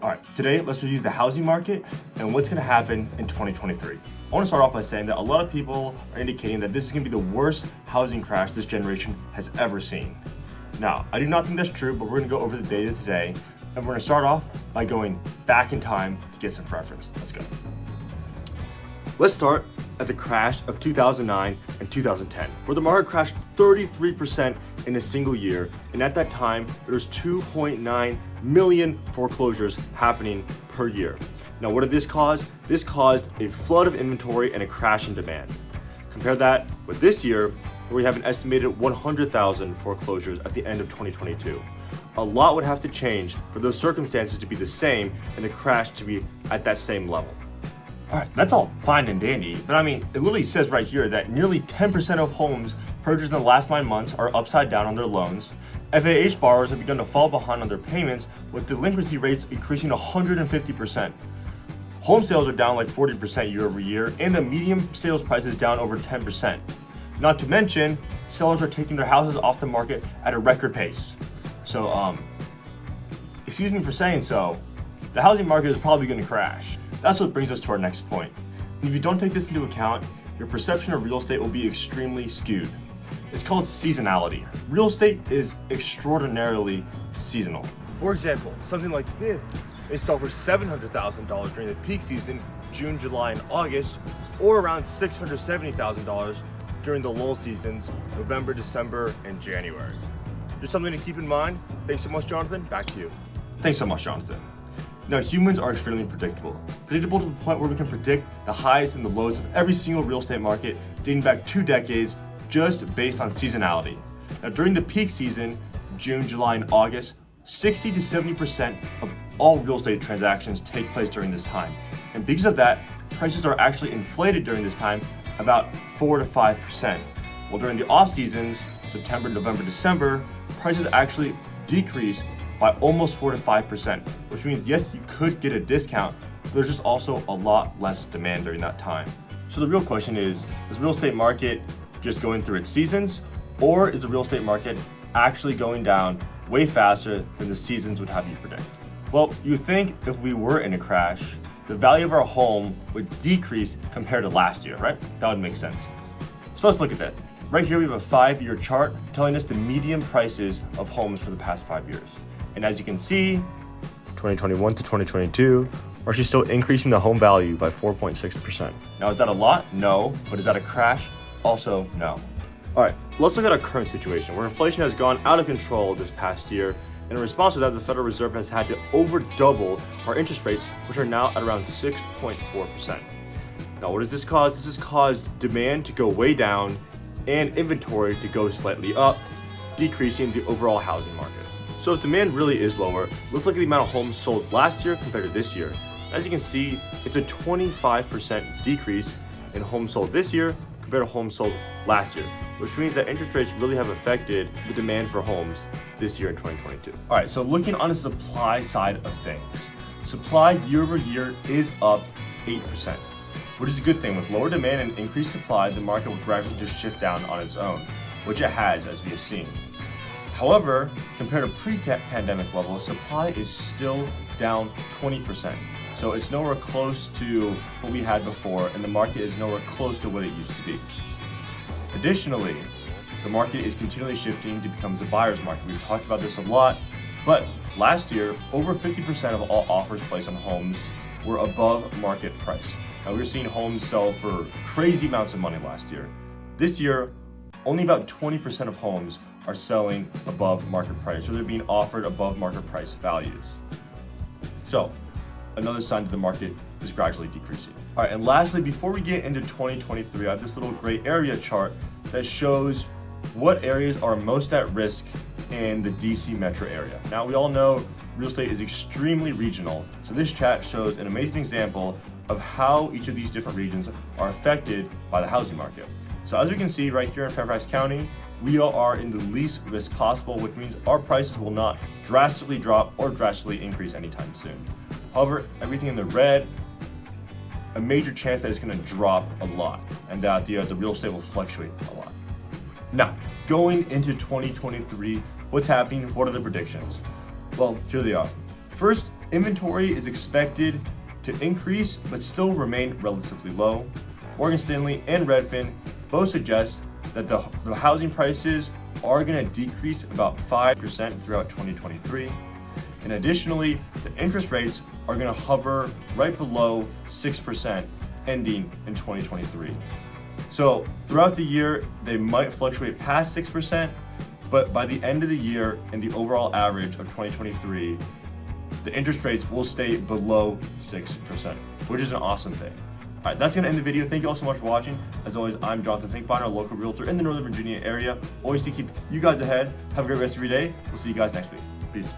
All right, today let's review the housing market and what's going to happen in 2023. I want to start off by saying that a lot of people are indicating that this is going to be the worst housing crash this generation has ever seen. Now, I do not think that's true, but we're going to go over the data today, and we're going to start off by going back in time to get some reference. Let's go. Let's start at the crash of 2009 and 2010, where the market crashed 33% in a single year, and at that time, there was 2.9 million foreclosures happening per year. Now, what did this cause? This caused a flood of inventory and a crash in demand. Compare that with this year, where we have an estimated 100,000 foreclosures at the end of 2022. A lot would have to change for those circumstances to be the same and the crash to be at that same level. All right, that's all fine and dandy, but it literally says right here that nearly 10% of homes purchased in the last 9 months are upside down on their loans. FHA borrowers have begun to fall behind on their payments, with delinquency rates increasing 150%. Home sales are down like 40% year over year, and the median sales price is down over 10%. Not to mention, sellers are taking their houses off the market at a record pace. So, excuse me for saying so, the housing market is probably going to crash. That's what brings us to our next point. And if you don't take this into account, your perception of real estate will be extremely skewed. It's called seasonality. Real estate is extraordinarily seasonal. For example, something like this is sold for $700,000 during the peak season, June, July, and August, or around $670,000 during the lull seasons, November, December, and January. Just something to keep in mind. Thanks so much, Jonathan. Back to you. Thanks so much, Jonathan. Now, humans are extremely predictable to the point where we can predict the highs and the lows of every single real estate market dating back 2 decades just based on seasonality. Now, during the peak season, June, July, and August, 60 to 70% of all real estate transactions take place during this time. And because of that, prices are actually inflated during this time about 4 to 5%. While during the off seasons, September, November, December, prices actually decrease by almost 4 to 5%, which means yes, you could get a discount, but there's just also a lot less demand during that time. So the real question is the real estate market just going through its seasons, or is the real estate market actually going down way faster than the seasons would have you predict? Well, you would think if we were in a crash, the value of our home would decrease compared to last year, right? That would make sense. So let's look at that. Right here we have a 5-year chart telling us the median prices of homes for the past 5 years. And as you can see, 2021 to 2022, we're actually still increasing the home value by 4.6%. Now, is that a lot? No. But is that a crash? Also, no. All right, let's look at our current situation where inflation has gone out of control this past year. And in response to that, the Federal Reserve has had to over double our interest rates, which are now at around 6.4%. Now, what does this cause? This has caused demand to go way down and inventory to go slightly up, decreasing the overall housing market. So if demand really is lower, let's look at the amount of homes sold last year compared to this year. As you can see, it's a 25% decrease in homes sold this year compared to homes sold last year, which means that interest rates really have affected the demand for homes this year in 2022. All right, so looking on the supply side of things, supply year over year is up 8%, which is a good thing. With lower demand and increased supply, the market will gradually just shift down on its own, which it has, as we have seen. However, compared to pre-pandemic levels, supply is still down 20%. So it's nowhere close to what we had before, and the market is nowhere close to what it used to be. Additionally, the market is continually shifting to become a buyer's market. We've talked about this a lot, but last year, over 50% of all offers placed on homes were above market price. Now, we were seeing homes sell for crazy amounts of money last year. This year, only about 20% of homes are selling above market price, or they're being offered above market price values. So, another sign that the market is gradually decreasing. All right, and lastly, before we get into 2023, I have this little gray area chart that shows what areas are most at risk in the DC metro area. Now, we all know real estate is extremely regional, so this chart shows an amazing example of how each of these different regions are affected by the housing market. So as we can see right here in Fairfax County, we are in the least risk possible, which means our prices will not drastically drop or drastically increase anytime soon. However, everything in the red, a major chance that it's going to drop a lot and that the real estate will fluctuate a lot. Now, going into 2023, what's happening? What are the predictions? Well, here they are. First, Inventory is expected to increase but still remain relatively low. Morgan Stanley and Redfin both suggest that the housing prices are going to decrease about 5% throughout 2023. And additionally, the interest rates are going to hover right below 6% ending in 2023. So throughout the year, they might fluctuate past 6%, but by the end of the year and the overall average of 2023, the interest rates will stay below 6%, which is an awesome thing. All right, that's gonna end the video. Thank you all so much for watching. As always, I'm Jonathan Finkbeiner, a local realtor in the Northern Virginia area. Always to keep you guys ahead. Have a great rest of your day. We'll see you guys next week. Peace.